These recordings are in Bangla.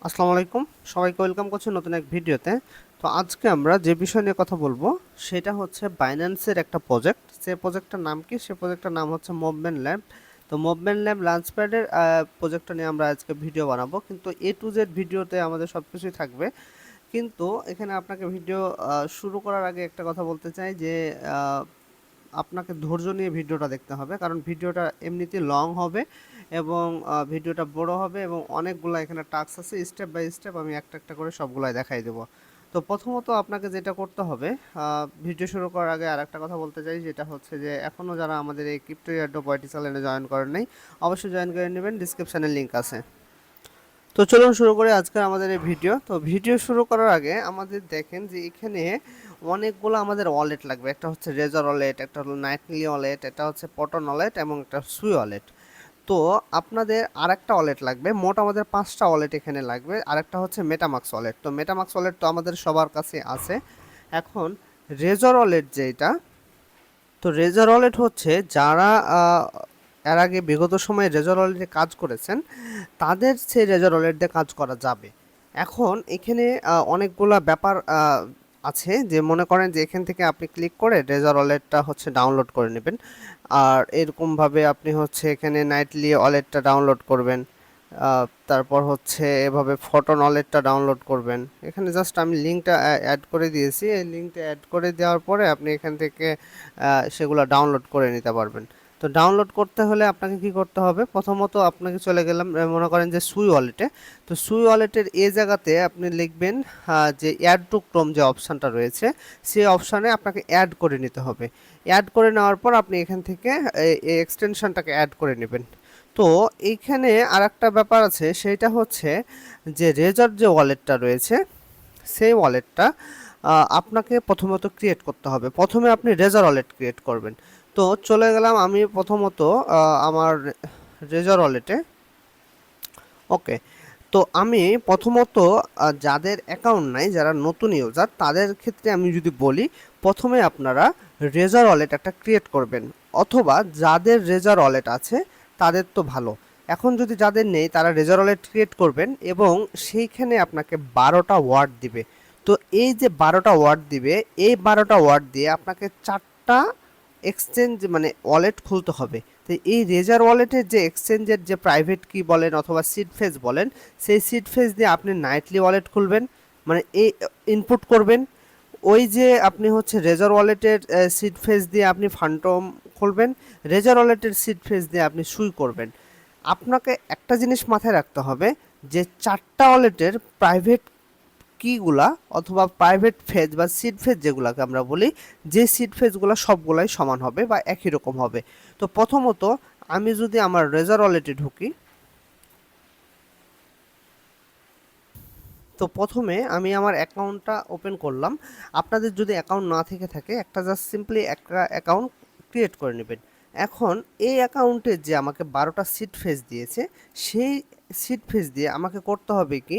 আসসালামু আলাইকুম, সবাইকে ওয়েলকাম করছি নতুন এক ভিডিওতে। তো আজকে আমরা যে বিষয় নিয়ে কথা বলবো সেটা হচ্ছে বাইন্যান্সের একটা প্রজেক্ট। সে প্রজেক্টটার নাম কি? সে প্রজেক্টটার নাম হচ্ছে মুভমেন্ট ল্যাব। তো মুভমেন্ট ল্যাব লঞ্চপ্যাডের প্রজেক্টটা নিয়ে আমরা আজকে ভিডিও বানাবো, কিন্তু এ টু জেড ভিডিওতে আমাদের সব কিছুই থাকবে। কিন্তু এখানে আপনাকে ভিডিও শুরু করার আগে একটা কথা বলতে চাই যে আহ, আপনাকে ধৈর্য নিয়ে ভিডিওটা দেখতে হবে, কারণ ভিডিওটা এমনিতেই লং হবে এবং ভিডিওটা বড় হবে এবং অনেকগুলো এখানে টাস্ক আছে। স্টেপ বাই স্টেপ আমি একটা একটা করে সবগুলাই দেখাই দেবো। তো প্রথমত আপনাকে যেটা করতে হবে, ভিডিও শুরু করার আগে আর একটা কথা বলতে চাই, যেটা হচ্ছে যে এখনও যারা আমাদের এই ক্রিপ্টো ইয়ারডো পয়েটি চ্যানেলে জয়েন করেন নাই, অবশ্যই জয়েন করে নেবেন, ডিসক্রিপশানে লিঙ্ক আছে। তো চলুন শুরু করি আজকের আমাদের এই ভিডিও। তো ভিডিও শুরু করার আগে আমাদের দেখেন যে এখানে অনেকগুলো আমাদের ওয়ালেট লাগবে। একটা হচ্ছে রেজার ওয়ালেট, একটা হলো নাইটলি ওয়ালেট, এটা হচ্ছে পটন ওয়ালেট এবং একটা সুই ওয়ালেট। তো আপনাদের আরেকটা ওয়ালেট লাগবে, মোট আমাদের 5টা ওয়ালেট এখানে লাগবে। আরেকটা হচ্ছে মেটামাক্স ওয়ালেট। তো মেটামাক্স ওয়ালেট তো আমাদের সবার কাছে আছে। এখন রেজর ওয়ালেট যেটা, তো রেজার ওয়ালেট হচ্ছে যারা এর আগে বিগত সময়ে রেজার ওয়ালেটে কাজ করেছেন, তাদের সেই রেজার ওয়ালেট দিয়ে কাজ করা যাবে। এখন এখানে অনেকগুলা ব্যাপার আছে, যে মনে করেন যে এখান থেকে আপনি ক্লিক করে রেজার ওয়ালেটটা হচ্ছে ডাউনলোড করে নেবেন। আর এরকমভাবে আপনি হচ্ছে এখানে নাইটলি ওয়ালেটটা ডাউনলোড করবেন। তারপর হচ্ছে এভাবে ফটো ওয়ালেটটা ডাউনলোড করবেন। এখানে জাস্ট আমি লিঙ্কটা অ্যাড করে দিয়েছি। এই লিঙ্কটা অ্যাড করে দেওয়ার পরে আপনি এখান থেকে সেগুলো ডাউনলোড করে নিতে পারবেন। তো ডাউনলোড করতে হলে আপনাকে কি করতে হবে? প্রথমত আপনাকে চলে গেলাম, মনে করেন যে সুই ওয়ালেটে। তো সুই ওয়ালেটের এই জায়গাতে আপনি লিখবেন যে অ্যাড টু ক্রোম যে অপশানটা রয়েছে, সেই অপশানে আপনাকে অ্যাড করে নিতে হবে। অ্যাড করে নেওয়ার পর আপনি এখান থেকে এই এক্সটেনশনটাকে অ্যাড করে নেবেন। তো এইখানে আরেকটা ব্যাপার আছে, সেইটা হচ্ছে যে রেজার যে ওয়ালেটটা রয়েছে, সেই ওয়ালেটটা আপনাকে প্রথমত ক্রিয়েট করতে হবে। প্রথমে আপনি রেজার ওয়ালেট ক্রিয়েট করবেন। তো চলে গেলাম আমি প্রথমত আমার রেজার ওয়ালেটে। ওকে। তো আমি প্রথমত যাদের অ্যাকাউন্ট নাই, যারা নতুন ইউজার, তাদের ক্ষেত্রে আমি যদি বলি, প্রথমে আপনারা রেজার ওয়ালেট একটা ক্রিয়েট করবেন। অথবা যাদের রেজার ওয়ালেট আছে তাদের তো ভালো। এখন যদি যাদের নেই, তারা রেজার ওয়ালেট ক্রিয়েট করবেন এবং সেইখানে আপনাকে 12টা ওয়ার্ড দিবে। তো এই যে 12টা ওয়ার্ড দিবে, এই 12টা ওয়ার্ড দিয়ে আপনাকে 4টা এক্সচেঞ্জ মানে ওয়ালেট খুলতে হবে। তো এই রেজার ওয়ালেটের যে এক্সচেঞ্জের যে প্রাইভেট কি বলেন অথবা সিড ফেজ বলেন, সেই সিড ফেজ দিয়ে আপনি নাইটলি ওয়ালেট খুলবেন, মানে এই ইনপুট করবেন। ওই যে আপনি হচ্ছে রেজার ওয়ালেটের সিড ফেজ দিয়ে আপনি ফান্টম খুলবেন, রেজার ওয়ালেটের সিড ফেজ দিয়ে আপনি সুই করবেন। আপনাকে একটা জিনিস মাথায় রাখতে হবে, যে 4টা ওয়ালেটের প্রাইভেট কিগুলা অথবা প্রাইভেট ফেজ বা সিড ফেজ যেগুলোকে আমরা বলি, যে সিড ফেজগুলো সবগুলাই সমান হবে বা একই রকম হবে। তো প্রথমত আমি যদি আমার রেজার ওয়ালেটে ঢুকি, তো প্রথমে আমি আমার অ্যাকাউন্টটা ওপেন করলাম। আপনাদের যদি অ্যাকাউন্ট না থেকে থাকে, একটা জাস্ট সিম্পলি একটা অ্যাকাউন্ট ক্রিয়েট করে নেবেন। এখন এই অ্যাকাউন্টে যে আমাকে 12টা সিট ফেজ দিয়েছে, সেই সিট ফেজ দিয়ে আমাকে করতে হবে কি,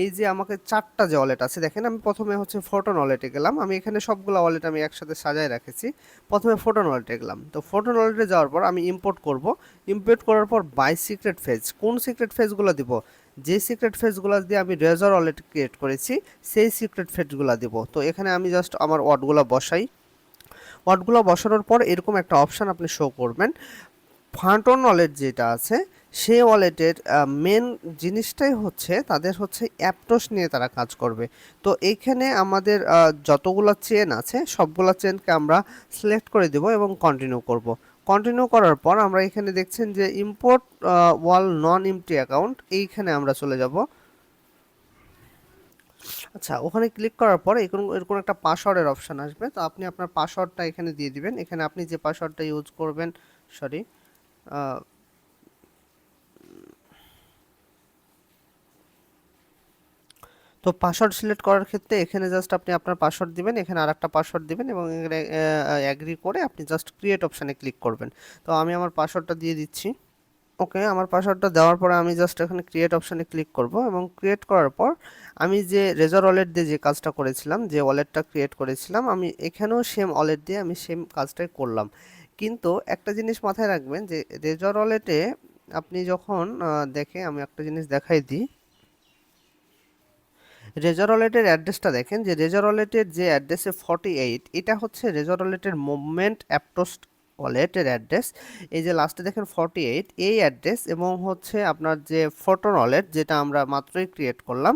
এই যে আমাকে 4টা যে ওয়ালেট আছে, দেখেন আমি প্রথমে হচ্ছে ফোটন ওয়ালেটে গেলাম। আমি এখানে সবগুলো ওয়ালেট আমি একসাথে সাজায় রেখেছি। প্রথমে ফোটন ওয়ালেটে গেলাম। তো ফোটন ওয়ালেটে যাওয়ার পর আমি ইম্পোর্ট করব। ইম্পোর্ট করার পর বাই সিক্রেট ফেজ, কোন সিক্রেট ফেজগুলো দিব? যে সিক্রেট ফেজগুলো দিয়ে আমি রেজার ওয়ালেট ক্রিয়েট করেছি, সেই সিক্রেট ফেজগুলো দিব। তো এখানে আমি জাস্ট আমার ওয়ার্ডগুলো বসাই। ওয়ার্ডগুলো বসানোর পর এরকম একটা অপশান আপনি শো করবেন। ফান্টন ওয়ালেট যেটা আছে, সেই ওয়ালেটের মেন জিনিসটাই হচ্ছে তাদের হচ্ছে অ্যাপটোস নিয়ে তারা কাজ করবে। তো এইখানে আমাদের যতগুলো চেন আছে, সবগুলো চেনকে আমরা সিলেক্ট করে দেব এবং কন্টিনিউ করব। কন্টিনিউ করার পর আমরা এখানে দেখছেন যে ইম্পোর্ট ওয়াল নন এমটি অ্যাকাউন্ট, এইখানে আমরা চলে যাব। আচ্ছা, ওখানে ক্লিক করার পর এরকম এরকম একটা পাসওয়ার্ডের অপশান আসবে। তো আপনি আপনার পাসওয়ার্ডটা এখানে দিয়ে দিবেন। এখানে আপনি যে পাসওয়ার্ডটা ইউজ করবেন, সরি, তো পাসওয়ার্ড সিলেক্ট করার ক্ষেত্রে এখানে জাস্ট আপনি আপনার পাসওয়ার্ড দিবেন, এখানে আরেকটা পাসওয়ার্ড দিবেন এবং এখানে অ্যাগ্রি করে আপনি জাস্ট ক্রিয়েট অপশানে ক্লিক করবেন। তো আমি আমার পাসওয়ার্ডটা দিয়ে দিচ্ছি। ওকে, আমার পাসওয়ার্ডটা দেওয়ার পরে আমি জাস্ট এখানে ক্রিয়েট অপশানে ক্লিক করব এবং ক্রিয়েট করার পর আমি যে রেজার ওয়ালেট দিয়ে যে কাজটা করেছিলাম, যে ওয়ালেটটা ক্রিয়েট করেছিলাম, আমি এখানেও সেম ওয়ালেট দিয়ে আমি সেম কাজটাই করলাম। কিন্তু একটা জিনিস মাথায় রাখবেন, যে রেজার ওয়ালেটে আপনি যখন দেখে আমি একটা জিনিস দেখাই দিই। রেজার ওয়ালেটের অ্যাড্রেসটা দেখেন যে রেজার ওয়ালেটের যে অ্যাড্রেসে 48, এটা হচ্ছে রেজার ওয়ালেটের মুভমেন্ট অ্যাপটোস ওয়ালেটের অ্যাড্রেস। এই যে লাস্টে দেখেন 48, এই অ্যাড্রেস এবং হচ্ছে আপনার যে ফোটন ওয়ালেট যেটা আমরা মাত্রই ক্রিয়েট করলাম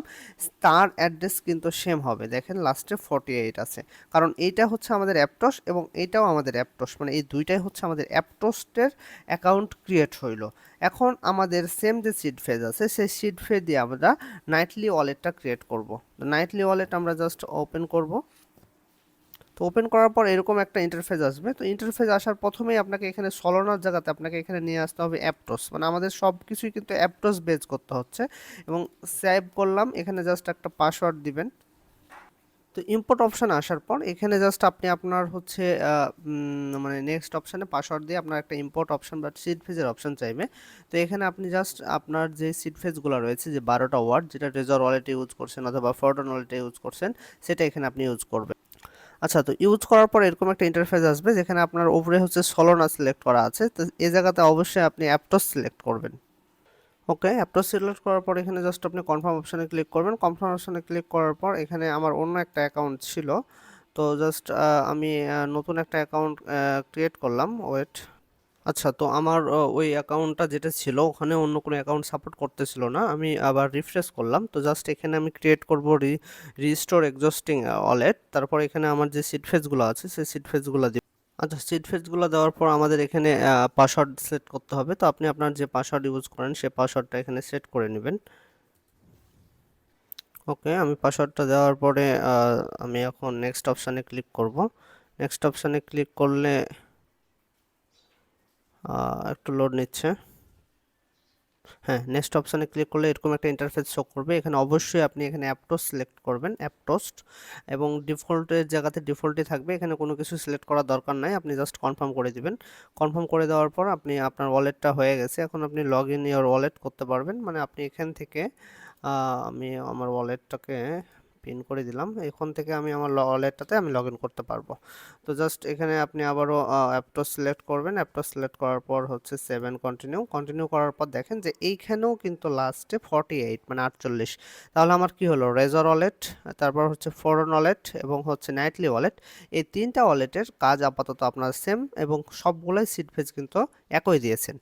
তার অ্যাড্রেস কিন্তু সেম হবে। দেখেন লাস্টে 48 আছে, কারণ এইটা হচ্ছে আমাদের অ্যাপটোস এবং এইটাও আমাদের অ্যাপটোস, মানে এই দুইটাই হচ্ছে আমাদের অ্যাপটোস্টের অ্যাকাউন্ট ক্রিয়েট হইলো। এখন আমাদের সেম যে সিড ফেজ আছে সেই সিড ফেজ দিয়ে আমরা নাইটলি ওয়ালেটটা ক্রিয়েট করব। নাইটলি ওয়ালেট আমরা জাস্ট ওপেন করব। তো ওপেন করার পর এরকম একটা ইন্টারফেস আসবে। তো ইন্টারফেস আসার প্রথমেই আপনাকে এখানে সলোনার জায়গাতে আপনাকে এখানে নিয়ে আসতে হবে অ্যাপটোস, মানে আমাদের সব কিছুই কিন্তু অ্যাপটোস বেস করতে হচ্ছে। এবং সেভ করলাম, এখানে জাস্ট একটা পাসওয়ার্ড দিবেন। তো ইম্পোর্ট অপশান আসার পর এখানে জাস্ট আপনি আপনার হচ্ছে মানে নেক্সট অপশানে পাসওয়ার্ড দিয়ে আপনার একটা ইম্পোর্ট অপশান বা সিড ফেজের অপশান চাইবে। তো এখানে আপনি জাস্ট আপনার যে সিড ফেজগুলো রয়েছে যে 12টা ওয়ার্ড যেটা রেজর ওয়ালেটে ইউজ করছেন অথবা ফোরটন ওয়ালেটে ইউজ করছেন সেটা এখানে আপনি ইউজ করবেন। আচ্ছা, তো ইউজ করার পর এরকম একটা ইন্টারফেস আসবে যেখানে আপনার উপরে হচ্ছে সলোনা সিলেক্ট করা আছে। তো এই জায়গাতে অবশ্যই আপনি অ্যাপটোস সিলেক্ট করবেন। ওকে, অ্যাপটা সিলেক্ট করার পর এখানে জাস্ট আপনি কনফার্ম অপশানে ক্লিক করবেন। কনফার্ম অপশানে ক্লিক করার পর এখানে আমার অন্য একটা অ্যাকাউন্ট ছিল, তো জাস্ট আমি নতুন একটা অ্যাকাউন্ট ক্রিয়েট করলাম। ওয়েট, আচ্ছা, তো আমার ওই অ্যাকাউন্টটা যেটা ছিল ওখানে অন্য কোনো অ্যাকাউন্ট সাপোর্ট করতেছিল না। আমি আবার রিফ্রেশ করলাম, তো জাস্ট এখানে আমি ক্রিয়েট করব রিস্টোর এক্সস্টিং ওয়ালেট। তারপর এখানে আমার যে সিড ফেজগুলো আছে সেই সিড ফেজগুলো দিব। আচ্ছা, সিড ফেজগুলো দেওয়ার পর আমাদের এখানে পাসওয়ার্ড সেট করতে হবে। তো আপনি আপনার যে পাসওয়ার্ড ইউজ করেন সেই পাসওয়ার্ডটা এখানে সেট করে নেবেন। ওকে, আমি পাসওয়ার্ডটা দেওয়ার পরে আমি এখন নেক্সট অপশানে ক্লিক করব। নেক্সট অপশানে ক্লিক করলে একটু লোড নিচ্ছে। হ্যাঁ, নেক্সট অপশানে ক্লিক করলে এরকম একটা ইন্টারফেস শো করবে। এখানে অবশ্যই আপনি এখানে অ্যাপটোস সিলেক্ট করবেন, অ্যাপটোস্ট, এবং ডিফল্টের জায়গাতে ডিফল্টই থাকবে। এখানে কোনো কিছু সিলেক্ট করার দরকার নাই, আপনি জাস্ট কনফার্ম করে দিবেন। কনফার্ম করে দেওয়ার পর আপনি আপনার ওয়ালেটটা হয়ে গেছে। এখন আপনি লগ ইন ইওর ওয়ালেট করতে পারবেন, মানে আপনি এখান থেকে আমি আমার ওয়ালেটটাকে পিন করে দিলাম। এখন থেকে আমি আমার ওয়ালেটটাতে আমি লগ ইন করতে পারবো। তো জাস্ট এখানে আপনি আবারও অ্যাপটা সিলেক্ট করবেন। অ্যাপটা সিলেক্ট করার পর হচ্ছে 7 কন্টিনিউ। কন্টিনিউ করার পর দেখেন যে এইখানেও কিন্তু লাস্টে 48 মানে 48। তাহলে আমার কি হলো, রেজর ওয়ালেট, তারপর হচ্ছে ফোরন ওয়ালেট এবং হচ্ছে নাইটলি ওয়ালেট, এই তিনটা ওয়ালেটের কাজ আপাতত আপনার সেম এবং সবগুলোই সিড ফেজ কিন্তু একই দিয়েছেন।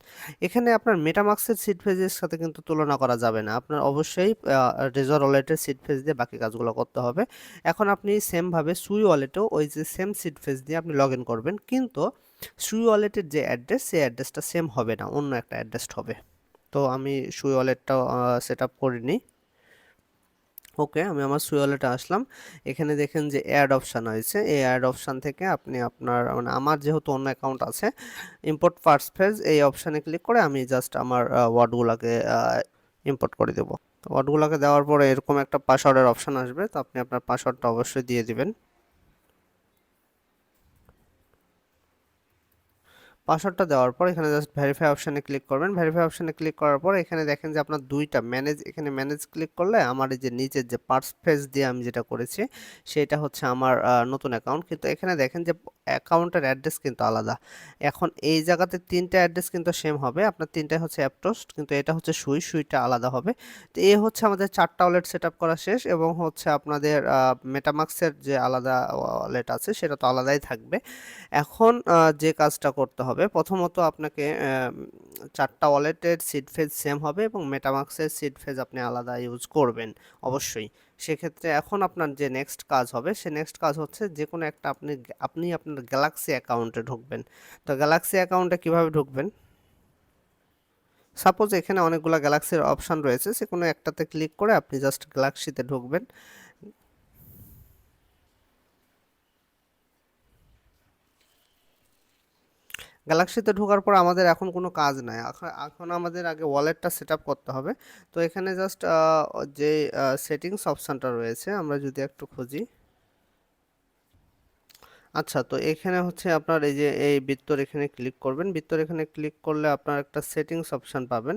এখানে আপনার মেটামাক্সের সিড ফেজের সাথে কিন্তু তুলনা করা যাবে না, আপনার অবশ্যই রেজর ওয়ালেটের সিড ফেজ দিয়ে বাকি কাজগুলো করতে হবে। এখন আপনি সেমভাবে সুই ওয়ালেটেও ওই যে সেম সিড ফেজ দিয়ে আপনি লগ ইন করবেন, কিন্তু সুই ওয়ালেটের যে অ্যাড্রেস সেই অ্যাড্রেসটা সেম হবে না, অন্য একটা অ্যাড্রেস হবে। তো আমি সুই ওয়ালেটটাও সেট আপ করিনি। ওকে, আমি আমার সুই ওয়ালেটে আসলাম। এখানে দেখেন যে অ্যাড অপশান হয়েছে, এই অ্যাড অপশান থেকে আপনি আপনার মানে আমার যেহেতু অন্য অ্যাকাউন্ট আছে, ইম্পোর্ট ফার্স্ট ফেজ এই অপশানে ক্লিক করে আমি জাস্ট আমার ওয়ার্ডগুলোকে ইম্পোর্ট করে দেবো। তো ওয়ার্ডগুলোকে দেওয়ার পরে এরকম একটা পাসওয়ার্ডের অপশান আসবে, তো আপনি আপনার পাসওয়ার্ডটা অবশ্যই দিয়ে দিবেন। পাসওয়ার্ডটা দেওয়ার পর এখানে জাস্ট ভেরিফাই অপশানে ক্লিক করবেন। ভেরিফাই অপশানে ক্লিক করার পর এখানে দেখেন যে আপনার দুইটা ম্যানেজ, এখানে ম্যানেজ ক্লিক করলে আমার এই যে নিচের যে পার্স ফেজ দিয়ে আমি যেটা করেছি সেটা হচ্ছে আমার নতুন অ্যাকাউন্ট, কিন্তু এখানে দেখেন যে অ্যাকাউন্টের অ্যাড্রেস কিন্তু আলাদা। এখন এই জায়গাতে তিনটা অ্যাড্রেস কিন্তু সেম হবে, আপনার তিনটাই হচ্ছে অ্যাপটোস্ট, কিন্তু এটা হচ্ছে সুইটা আলাদা হবে। তো এই হচ্ছে আমাদের 4টা ওয়ালেট সেট আপ করা শেষ, এবং হচ্ছে আপনাদের মেটামাক্সের যে আলাদা ওয়ালেট আছে সেটা তো আলাদাই থাকবে। এখন যে কাজটা করতে হবে প্রথমত আপনাকে 4টা ওয়ালেটের সিড ফেজ সেম হবে এবং মেটামাক্সের সিড ফেজ আপনি আলাদা ইউজ করবেন অবশ্যই। সেক্ষেত্রে এখন আপনার যে নেক্সট কাজ হবে সে নেক্সট কাজ হচ্ছে যে কোনো একটা আপনি আপনার গ্যালাক্সি অ্যাকাউন্টে ঢুকবেন। তো গ্যালাক্সি অ্যাকাউন্টে কিভাবে ঢুকবেন, সাপোজ এখানে অনেকগুলো গ্যালাক্সির অপশান রয়েছে, যে কোনো একটাতে ক্লিক করে আপনি জাস্ট গ্যালাক্সিতে ঢুকবেন। গ্যালাক্সিতে ঢোকার পর আমাদের এখন কোনো কাজ নাই, এখন আমাদের আগে ওয়ালেটটা সেট আপ করতে হবে। তো এখানে জাস্ট যে সেটিংস অপশানটা রয়েছে আমরা যদি একটু খুঁজি। আচ্ছা, তো এখানে হচ্ছে আপনার এই যে এই বৃত্তর এখানে ক্লিক করবেন। বৃত্তর এখানে ক্লিক করলে আপনার একটা সেটিংস অপশান পাবেন।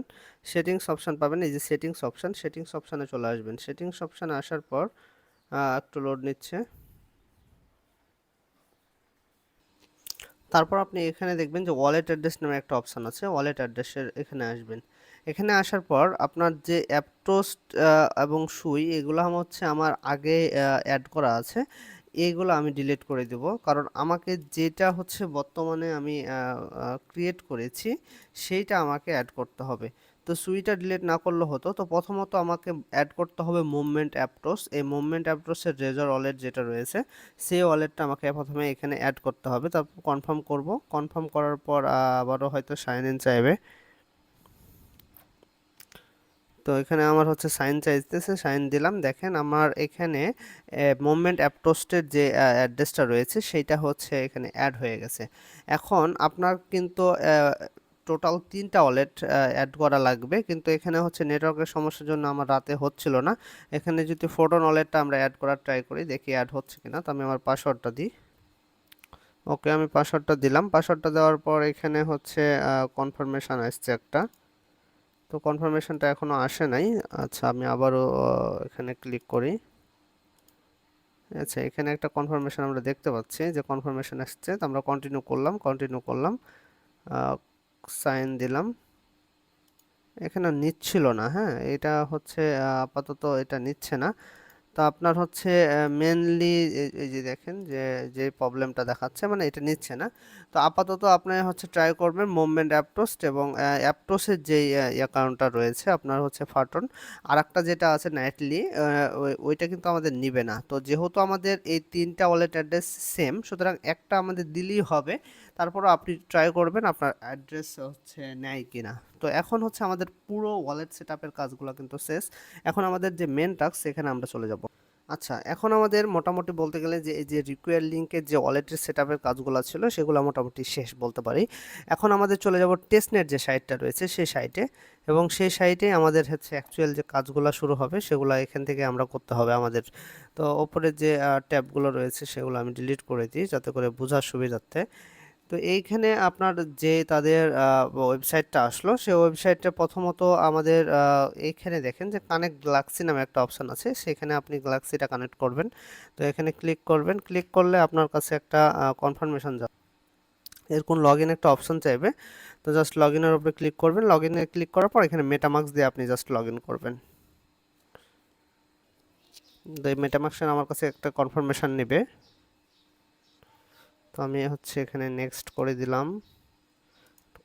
সেটিংস অপশান পাবেন, এই যে সেটিংস অপশান, সেটিংস অপশানে চলে আসবেন। সেটিংস অপশানে আসার পর একটু লোড নিচ্ছে। তারপর আপনি এখানে দেখবেন যে ওয়ালেট অ্যাড্রেস নামে একটা অপশান আছে, ওয়ালেট অ্যাড্রেসের এখানে আসবেন। এখানে আসার পর আপনার যে অ্যাপটোস্ট এবং সুই এগুলো হচ্ছে আমার আগে অ্যাড করা আছে, এইগুলো আমি ডিলিট করে দেব, কারণ আমাকে যেটা হচ্ছে বর্তমানে আমি ক্রিয়েট করেছি সেইটা আমাকে অ্যাড করতে হবে। তো সুইটা ডিলিট না করলে হতো। তো প্রথমত আমাকে অ্যাড করতে হবে মুভমেন্ট অ্যাপটোস। এই মুভমেন্ট অ্যাপটোসের রেজর ওয়ালেট যেটা রয়েছে সেই ওয়ালেটটা আমাকে প্রথমে এখানে অ্যাড করতে হবে, তারপর কনফার্ম করব। কনফার্ম করার পর আবারও হয়তো সাইন ইন চাইবে। তো এখানে আমার হচ্ছে সাইন চাইতেছে, সাইন দিলাম। দেখেন আমার এখানে মুভমেন্ট অ্যাপটোস্টের যে অ্যাড্রেসটা রয়েছে সেইটা হচ্ছে এখানে অ্যাড হয়ে গেছে। এখন আপনার কিন্তু টোটাল 3টা ওয়ালেট অ্যাড করা লাগবে, কিন্তু এখানে হচ্ছে নেটওয়ার্কের সমস্যার জন্য আমার রাতে হচ্ছিল না। এখানে যদি ফোটন ওয়ালেটটা আমরা অ্যাড করার ট্রাই করি, দেখি অ্যাড হচ্ছে কিনা। তো আমি আমার পাসওয়ার্ডটা দিই। ওকে, আমি পাসওয়ার্ডটা দিলাম। পাসওয়ার্ডটা দেওয়ার পর এখানে হচ্ছে কনফার্মেশন আসছে একটা। তো কনফার্মেশনটা এখনো আসে নাই। আচ্ছা, আমি আবারও এখানে ক্লিক করি। আচ্ছা, এখানে একটা কনফার্মেশন আমরা দেখতে পাচ্ছি যে কনফার্মেশন আসছে। তো আমরা কন্টিনিউ করলাম, সাইন দিলাম। এখানে নিচ্ছিল না। হ্যাঁ, এটা হচ্ছে আপাতত এটা নিচ্ছে না। তো আপনার হচ্ছে মেনলি এই যে দেখেন যে যে প্রবলেমটা দেখাচ্ছে, মানে এটা নিচ্ছে না। তো আপাতত আপনি হচ্ছে ট্রাই করবেন মুভমেন্ট অ্যাপটোস্ট এবং অ্যাপটোসের যেই অ্যাকাউন্টটা রয়েছে আপনার হচ্ছে ফাটন, আর একটা যেটা আছে নাইটলি, ওইটা কিন্তু আমাদের নিবে না। তো যেহেতু আমাদের এই 3টা ওয়ালেট অ্যাড্রেস সেম, সুতরাং একটা আমাদের দিলেই হবে। তারপরও আপনি ট্রাই করবেন আপনার অ্যাড্রেস হচ্ছে নেয় কিনা। তো এখন হচ্ছে আমাদের পুরো ওয়ালেট সেটআপের কাজগুলো কিন্তু শেষ। এখন আমাদের যে মেন টাস্ক সেখানে আমরা চলে যাব। আচ্ছা, এখন আমাদের মোটামুটি বলতে গেলে যে এই যে রিকোয়ার লিঙ্কের যে ওয়ালেটের সেটআপের কাজগুলো ছিল সেগুলো মোটামুটি শেষ বলতে পারি। এখন আমাদের চলে যাব টেস্টনেট যে সাইটটা রয়েছে সেই সাইটে, এবং সেই সাইটে আমাদের হচ্ছে অ্যাকচুয়াল যে কাজগুলো শুরু হবে সেগুলো এখান থেকে আমরা করতে হবে আমাদের। তো ওপরে যে ট্যাবগুলো রয়েছে সেগুলো আমি ডিলিট করে দিই যাতে করে বোঝার সুবিধার্থে। তো এইখানে আপনার যে তাদের ওয়েবসাইটটা আসলো সেই ওয়েবসাইটটা প্রথমত আমাদের এইখানে দেখেন যে কানেক্ট গ্যালাক্সি নামে একটা অপশান আছে, সেখানে আপনি গ্যালাক্সিটা কানেক্ট করবেন। তো এখানে ক্লিক করবেন, ক্লিক করলে আপনার কাছে একটা কনফার্মেশন যাবে, এরকম লগ ইন একটা অপশন চাইবে। তো জাস্ট লগ ইনের উপরে ক্লিক করবেন। লগ ইনে ক্লিক করার পর এখানে মেটামাস্ক দিয়ে আপনি জাস্ট লগ ইন করবেন। তো এই মেটামাস্কের আমার কাছে একটা কনফার্মেশন নেবে। তো আমি হচ্ছে এখানে নেক্সট করে দিলাম,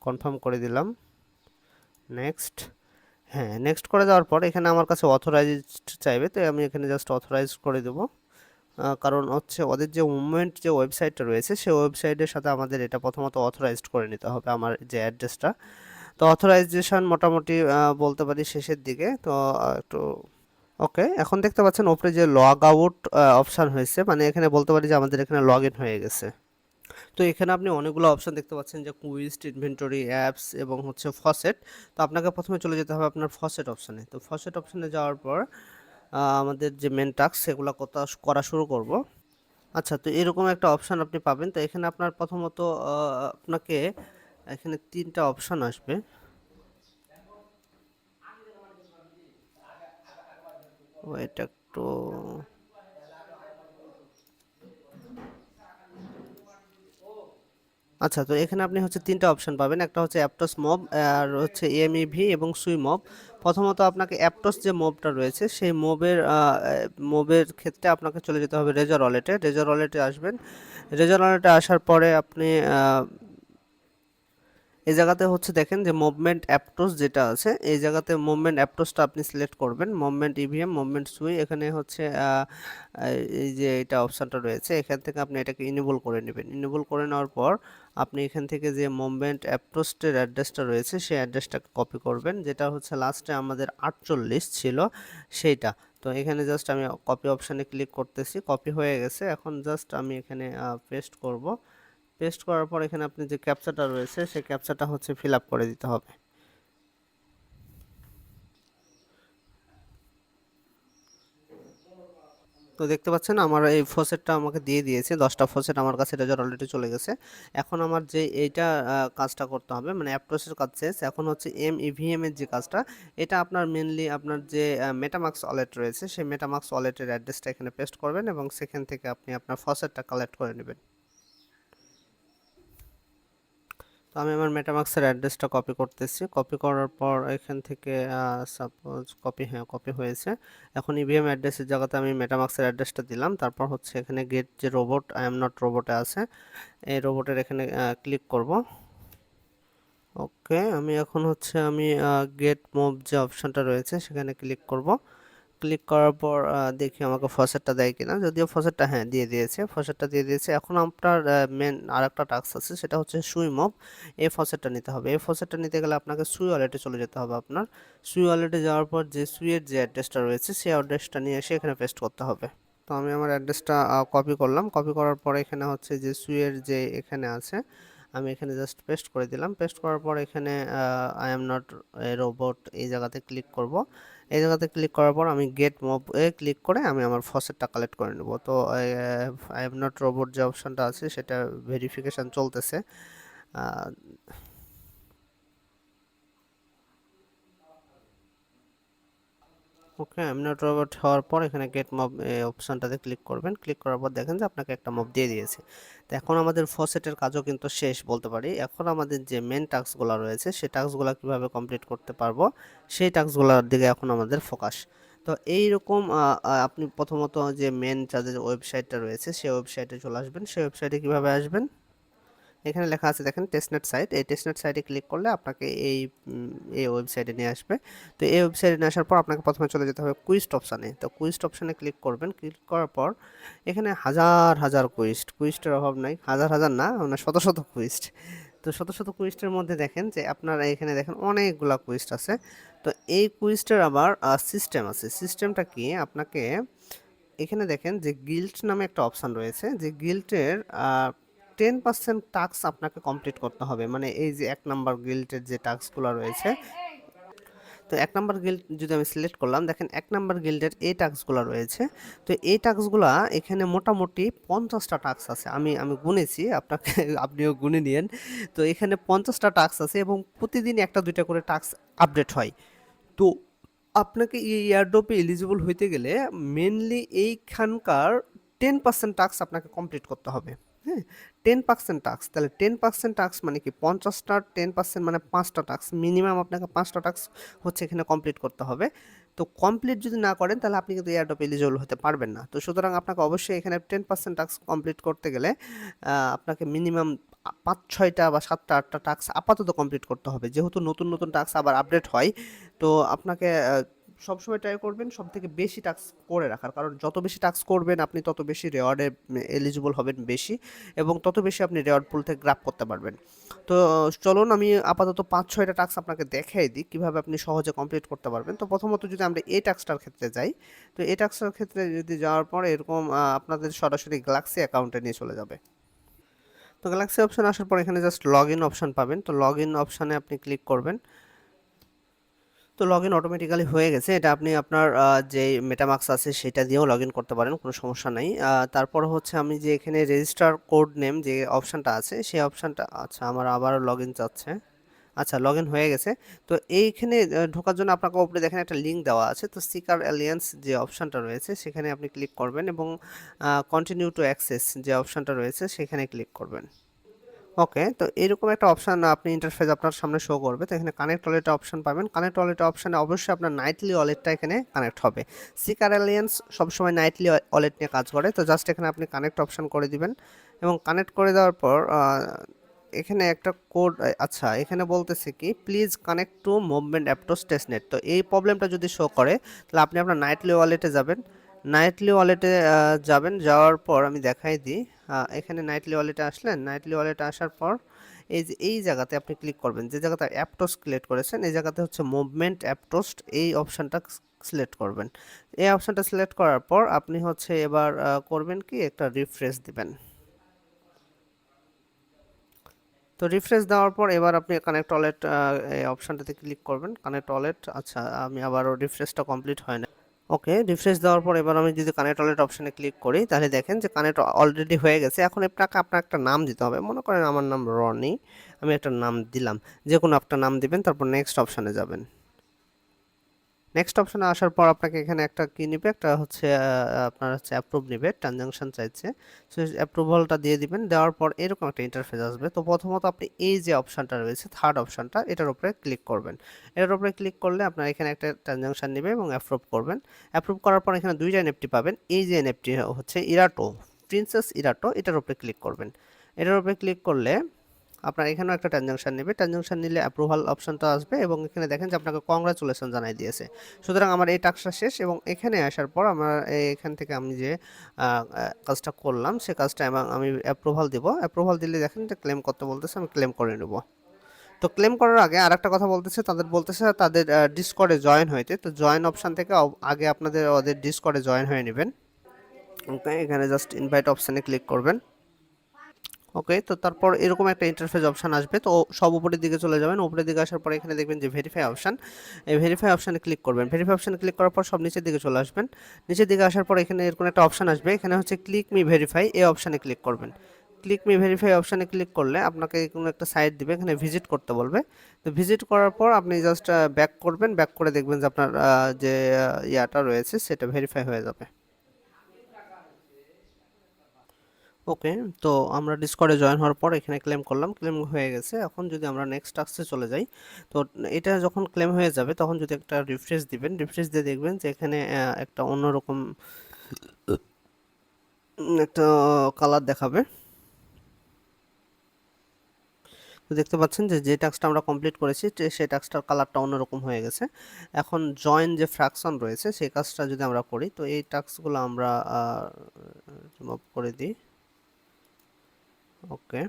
কনফার্ম করে দিলাম, নেক্সট। হ্যাঁ, নেক্সট করে দেওয়ার পর এখানে আমার কাছে অথরাইজড চাইবে, তো আমি এখানে জাস্ট অথরাইজ করে দেবো। কারণ হচ্ছে ওদের যে মুভমেন্ট যে ওয়েবসাইটটা রয়েছে সেই ওয়েবসাইটের সাথে আমাদের এটা প্রথমত অথরাইজড করে নিতে হবে আমার যে অ্যাড্রেসটা। তো অথরাইজেশন মোটামুটি বলতে পারি শেষের দিকে। তো একটু ওকে, এখন দেখতে পাচ্ছেন ওপরে যে লগ আউট অপশান হয়েছে, মানে এখানে বলতে পারি যে আমাদের এখানে লগ ইন হয়ে গেছে। তো এখানে আপনি অনেকগুলো অপশন দেখতে পাচ্ছেন যে কুইজ, ইনভেন্টরি, অ্যাপস এবং হচ্ছে ফসেট। তো আপনাকে প্রথমে চলে যেতে হবে আপনার ফসেট অপশানে। তো ফসেট অপশানে যাওয়ার পর আমাদের যে মেন টাস্ক সেগুলো করা শুরু করব। আচ্ছা, তো এরকম একটা অপশান আপনি পাবেন। তো এখানে আপনার প্রথমত আপনাকে এখানে 3টা অপশান আসবে। ও, এটা একটু আচ্ছা, তো এখানে আপনি হচ্ছে 3টা অপশন পাবেন। একটা হচ্ছে অ্যাপটস মব, আর হচ্ছে এমইভি এবং সুই মব। প্রথমত আপনাকে অ্যাপটস যে মবটা রয়েছে সেই মবের ক্ষেত্রে আপনাকে চলে যেতে হবে রেজর ওয়ালেটে। রেজর ওয়ালেটে আসবেন। রেজর ওয়ালেটে আসার পরে আপনি এই জায়গাতে হচ্ছে দেখেন যে মুভমেন্ট অ্যাপটোস যেটা আছে, এই জায়গাতে মুভমেন্ট অ্যাপটোসটা আপনি সিলেক্ট করবেন। মুভমেন্ট ইভিএম, মুভমেন্ট সুই, এখানে হচ্ছে এই যে এটা অপশানটা রয়েছে এখান থেকে আপনি এটাকে ইনেবল করে নেবেন। ইনেবল করে নেওয়ার পর আপনি এখান থেকে যে মুভমেন্ট অ্যাপটোসের অ্যাড্রেসটা রয়েছে সেই অ্যাড্রেসটাকে কপি করবেন, যেটা হচ্ছে লাস্টে আমাদের 48 ছিল সেইটা। তো এখানে জাস্ট আমি কপি অপশানে ক্লিক করতেছি, কপি হয়ে গেছে। এখন জাস্ট আমি এখানে পেস্ট করব। পেস্ট করার পর এখানে আপনি যে ক্যাপচাটা রয়েছে সেই ক্যাপচাটা হচ্ছে ফিল আপ করে দিতে হবে। তো দেখতে পাচ্ছেন আমার এই ফসেটটা আমাকে দিয়ে দিয়েছে, 10টা ফসেট আমার কাছে রেজাল্ট অলরেডি চলে গেছে। এখন আমার যে এইটা কাজটা করতে হবে, মানে অ্যাপটোসের কাজ শেষ। এখন হচ্ছে এমইভিএম এর যে কাজটা, এটা আপনার মেনলি আপনার যে মেটামাস্ক ওয়ালেট রয়েছে সেই মেটামাস্ক ওয়ালেটের অ্যাড্রেসটা এখানে পেস্ট করবেন এবং সেখান থেকে আপনি আপনার ফসেটটা কালেক্ট করে নেবেন। তো তো আমি আমার মেটামাক্সের অ্যাড্রেসটা কপি করতেছি, কপি করার পর এখান থেকে সাপোজ কপি হয়েছে। এখন ইভিএম অ্যাড্রেসের জায়গাতে আমি মেটামাক্সের অ্যাড্রেসটা দিলাম, তারপর হচ্ছে এখানে গেট যে রোবট আই এম নট রোবটে আছে, এই রোবটের এখানে ক্লিক করব। ওকে, আমি এখন হচ্ছে আমি গেট মুভ যে অপশনটা রয়েছে সেখানে ক্লিক করব। ক্লিক করার পর দেখি আমাকে ফসেটটা দেয় কিনা, যদিও ফসেটটা হ্যাঁ দিয়ে দিয়েছে, ফসেটটা দিয়ে দিয়েছে। এখন আপনার মেন আরেকটা টাস্ক আছে, সেটা হচ্ছে সুই মব। এই ফসেটটা নিতে হবে। এই ফসেটটা নিতে গেলে আপনাকে সুই ওয়ালেটে চলে যেতে হবে। আপনার সুই ওয়ালেটে যাওয়ার পর যে সুইয়ের যে অ্যাড্রেসটা রয়েছে সেই অ্যাড্রেসটা নিয়ে এসে এখানে পেস্ট করতে হবে। তো আমি আমার অ্যাড্রেসটা কপি করলাম, কপি করার পর এখানে হচ্ছে যে সুইয়ের যে এখানে আছে আমি এখানে জাস্ট পেস্ট করে দিলাম। পেস্ট করার পর এখানে আই এম নট রোবট এই জায়গাতে ক্লিক করব। এই জায়গাতে ক্লিক করার পর আমি গেট মব এ ক্লিক করে আমি আমার ফসেটটা কালেক্ট করে নেব। তো আই এম নট রোবট যে অপশনটা আছে সেটা ভেরিফিকেশন চলতেছে। ওকে, আই এম নট রোবট হওয়ার পর এখানে গেট মব অপশনটাতে ক্লিক করবেন। ক্লিক করার পর দেখেন যে আপনাকে একটা মব দিয়ে দিয়েছে। তো এখন আমাদের ফসেটের কাজও কিন্তু শেষ বলতে পারি। এখন আমাদের যে মেন টাস্কগুলো রয়েছে সেই টাস্কগুলো কিভাবে কমপ্লিট করতে পারবো সেই টাস্কগুলোর দিকে এখন আমাদের ফোকাস। তো এইরকম আপনি প্রথমত যে মেন যাদের ওয়েবসাইটটা রয়েছে সেই ওয়েবসাইটে চলে আসবেন। সেই ওয়েবসাইটে কিভাবে আসবেন, এখানে লেখা আছে দেখেন টেস্টনেট সাইট। এই টেস্টনেট সাইটে ক্লিক করলে আপনাকে এই ওয়েবসাইটে নিয়ে আসবে। তো এই ওয়েবসাইটে নিয়ে আসার পর আপনাকে প্রথমে চলে যেতে হবে কুইস্ট অপশানে। তো কুইস্ট অপশানে ক্লিক করবেন। ক্লিক করার পর এখানে হাজার হাজার কুইস্টের অভাব নাই, হাজার হাজার না, মানে শত শত কুইস্ট। তো শত শত কুইস্টের মধ্যে দেখেন যে আপনারা এখানে দেখেন অনেকগুলা কুইস্ট আছে। তো এই কুইস্টের আবার সিস্টেম আছে। সিস্টেমটা কি, আপনাকে এখানে দেখেন যে গিল্ড নামে একটা অপশান রয়েছে, যে গিল্ডের 10% টাস্ক আপনাকে কমপ্লিট করতে হবে। মানে এই যে 1 নাম্বার গিল্ডের যে টাস্কগুলো রয়েছে, তো 1 নাম্বার গিল্ড যদি আমি সিলেক্ট করলাম, দেখেন 1 নাম্বার গিল্ডের এই টাস্কগুলো রয়েছে। তো এই টাস্কগুলো এখানে মোটামুটি 50টা টাস্ক আছে। আমি আমি গুনেছি, আপনাকে আপনিও গুনে নিয়েন। তো এখানে 50টা টাস্ক আছে এবং প্রতিদিন একটা দুইটা করে টাস্ক আপডেট হয়। তো আপনাকে এই এয়ারড্রপে এলিজিবল হইতে গেলে মেনলি এইখানকার 10% টাস্ক আপনাকে কমপ্লিট করতে হবে। হ্যাঁ, 10% টাস্ক, তাহলে 10% টাস্ক মানে কি 50টার 10% মানে 5টা টাস্ক, মিনিমাম আপনাকে 5টা টাস্ক হচ্ছে এখানে কমপ্লিট করতে হবে। তো কমপ্লিট যদি না করেন তাহলে আপনি কিন্তু এয়ারড্রপ এলিজিবল হতে পারবেন না। তো সুতরাং আপনাকে অবশ্যই এখানে 10% টাস্ক কমপ্লিট করতে গেলে আপনাকে মিনিমাম 5-6টা বা 7টা 8টা টাস্ক আপাতত কমপ্লিট করতে হবে, যেহেতু নতুন নতুন টাস্ক আবার আপডেট হয়। তো আপনাকে সবসময় ট্রাই করবেন সব থেকে বেশি টাস্ক করে রাখার, কারণ যত বেশি টাস্ক করবেন আপনি তত বেশি রেওয়ার্ডে এলিজিবল হবেন বেশি, এবং তত বেশি আপনি রেওয়ার্ড পুল থেকে গ্র্যাব করতে পারবেন। তো চলুন আমি আপাতত 5-6টা টাস্ক আপনাকে দেখাই দিই কীভাবে আপনি সহজে কমপ্লিট করতে পারবেন। তো প্রথমত যদি আমরা এই টাস্কটার ক্ষেত্রে যাই, তো এই টাস্কটার ক্ষেত্রে যদি যাওয়ার পরে এরকম আপনাদের সরাসরি গ্যালাক্সি অ্যাকাউন্টে নিয়ে চলে যাবে। তো গ্যালাক্সি অপশন আসার পর এখানে জাস্ট লগ ইন অপশন পাবেন। তো লগ ইন অপশানে আপনি ক্লিক করবেন। তো লগ ইন অটোমেটিক্যালি হয়ে গেছে। এটা আপনি আপনার যে মেটামাক্স আছে সেটা দিয়েও লগ ইন করতে পারেন, কোনো সমস্যা নাই। তারপর হচ্ছে আমি যে এখানে রেজিস্টার কোড নেম যে অপশানটা আছে সেই অপশানটা, আচ্ছা আমার আবারও লগ ইন চাচ্ছে। আচ্ছা লগ ইন হয়ে গেছে। তো এইখানে ঢোকার জন্য আপনাকে উপরে দেখেন একটা লিঙ্ক দেওয়া আছে। তো সিকার অ্যালিয়েন্স যে অপশানটা রয়েছে সেখানে আপনি ক্লিক করবেন এবং কন্টিনিউ টু অ্যাক্সেস যে অপশানটা রয়েছে সেখানে ক্লিক করবেন। ওকে, তো এরকম একটা অপশান আপনি ইন্টারফেস আপনার সামনে শো করবে। তো এখানে কানেক্ট ওয়ালেট অপশান পাবেন। কানেক্ট ওয়ালেট অপশানে অবশ্যই আপনার নাইটলি ওয়ালেটটা এখানে কানেক্ট হবে। সিকার অ্যালিয়েন্স সবসময় নাইটলি ওয়ালেট নিয়ে কাজ করে। তো জাস্ট এখানে আপনি কানেক্ট অপশান করে দিবেন এবং কানেক্ট করে দেওয়ার পর এখানে একটা কোড, আচ্ছা এখানে বলতেছে কি please connect to Movement Aptos testnet. তো এই প্রবলেমটা যদি শো করে তাহলে আপনি আপনার নাইটলি ওয়ালেটে যাবেন। নাইটলি ওয়ালেটে যাবেন, যাওয়ার পর আমি দেখাই দিই। এখানে নাইটলি ওয়ালেটে আসলেন, নাইটলি ওয়ালেটে আসার পর এই যে এই জায়গাতে আপনি ক্লিক করবেন, যে জায়গাতে অ্যাপটোস সিলেক্ট করেছেন এই জায়গাতে হচ্ছে মুভমেন্ট অ্যাপটোস্ট, এই অপশানটা সিলেক্ট করবেন। এই অপশানটা সিলেক্ট করার পর আপনি হচ্ছে এবার করবেন কি একটা রিফ্রেশ দিবেন। তো রিফ্রেশ দেওয়ার পর এবার আপনি কানেক্ট ওয়ালেট এই অপশানটাতে ক্লিক করবেন, কানেক্ট ওয়ালেট। আচ্ছা আমি আবারও রিফ্রেশটা কমপ্লিট হয় না। ওকে, রিফ্রেশ দেওয়ার পর এবার আমি যদি কানেক্ট ওয়ালেট অপশানে ক্লিক করি তাহলে দেখেন যে কানেক্ট অলরেডি হয়ে গেছে। এখন আপনাকে আপনার একটা নাম দিতে হবে, মনে করেন আমার নাম রনি, আমি একটা নাম দিলাম, যে কোনো একটা নাম দিবেন, তারপর নেক্সট অপশানে যাবেন। নেক্সট অপশনে আসার পর আপনাকে এখানে একটা কি নিবে, একটা হচ্ছে আপনার হচ্ছে অ্যাপ্রুভ নিবে, ট্রানজাকশন চাইছে, সো অ্যাপ্রুভালটা দিয়ে দিবেন। দেওয়ার পর এরকম একটা ইন্টারফেস আসবে। তো প্রথমত আপনি এই যে অপশনটা রয়েছে থার্ড অপশনটা, এটার উপরে ক্লিক করবেন। এটার উপরে ক্লিক করলে আপনার এখানে একটা ট্রানজাকশন নেবে এবং অ্যাপ্রুভ করবেন। অ্যাপ্রুভ করার পর এখানে দুইটা এনএফটি পাবেন। এই যে এনএফটি হচ্ছে ইরাটো, প্রিন্সেস ইরাটো, এটার উপরে ক্লিক করবেন। এটার উপরে ক্লিক করলে আপনার এখানেও একটা ট্রানজাকশন নেবে। ট্রানজাকশন নিলে অ্যাপ্রুভাল অপশনটা আসবে এবং এখানে দেখেন যে আপনাকে কংগ্রাচুলেশন জানাই দিয়েছে। সুতরাং আমার এই টাস্কটা শেষ এবং এখানে আসার পর আমার এখান থেকে আমি যে কাজটা করলাম সে কাজটা এবং আমি অ্যাপ্রুভাল দিব। অ্যাপ্রুভাল দিলে দেখেন যে ক্লেম করতে বলতেছে, আমি ক্লেম করে নেব। তো ক্লেম করার আগে আরেকটা কথা বলতেছে, তাদের বলতেছে তাদের ডিসকর্ডে জয়েন হইতে। তো জয়েন অপশন থেকে আগে আপনাদের ওদের ডিসকর্ডে জয়েন হয়ে নেবেন। ওকে, এখানে জাস্ট ইনভাইট অপশানে ক্লিক করবেন। ওকে, তো তারপর এরকম একটা ইন্টারফেস অপশন আসবে। তো সব উপরের দিকে চলে যাবেন। উপরের দিকে আসার পর এখানে দেখবেন যে ভেরিফাই অপশন, এই ভেরিফাই অপশানে ক্লিক করবেন। ভেরিফাই অপশানে ক্লিক করার পর সব নিচের দিকে চলে আসবেন। নিচের দিকে আসার পর এখানে এরকম একটা অপশন আসবে, এখানে হচ্ছে ক্লিক মি ভেরিফাই, এই অপশানে ক্লিক করবেন। ক্লিক মি ভেরিফাই অপশানে ক্লিক করলে আপনাকে কোনো একটা সাইট দিবে, এখানে ভিজিট করতে বলবে। তো ভিজিট করার পর আপনি জাস্ট ব্যাক করবেন। ব্যাক করে দেখবেন যে আপনার যে ইয়াটা রয়েছে সেটা ভেরিফাই হয়ে যাবে। ওকে, তো আমরা ডিসকর্ডে জয়েন হওয়ার পর এখানে ক্লেম করলাম, ক্লেম হয়ে গেছে। এখন যদি আমরা নেক্সট টাস্কে চলে যাই, তো এটা যখন ক্লেম হয়ে যাবে তখন যদি একটা রিফ্রেশ দিবেন, রিফ্রেশ দিয়ে দেখবেন যে এখানে একটা অন্যরকম একটা কালার দেখাবে। তো দেখতে পাচ্ছেন যে যে টাস্কটা আমরা কমপ্লিট করেছি সেই টাস্কটার কালারটা অন্যরকম হয়ে গেছে। এখন জয়েন যে ফ্র্যাকশন রয়েছে সেই কাজটা যদি আমরা করি, তো এই টাস্কগুলো আমরা রিমুভ করে দিই। ওকে,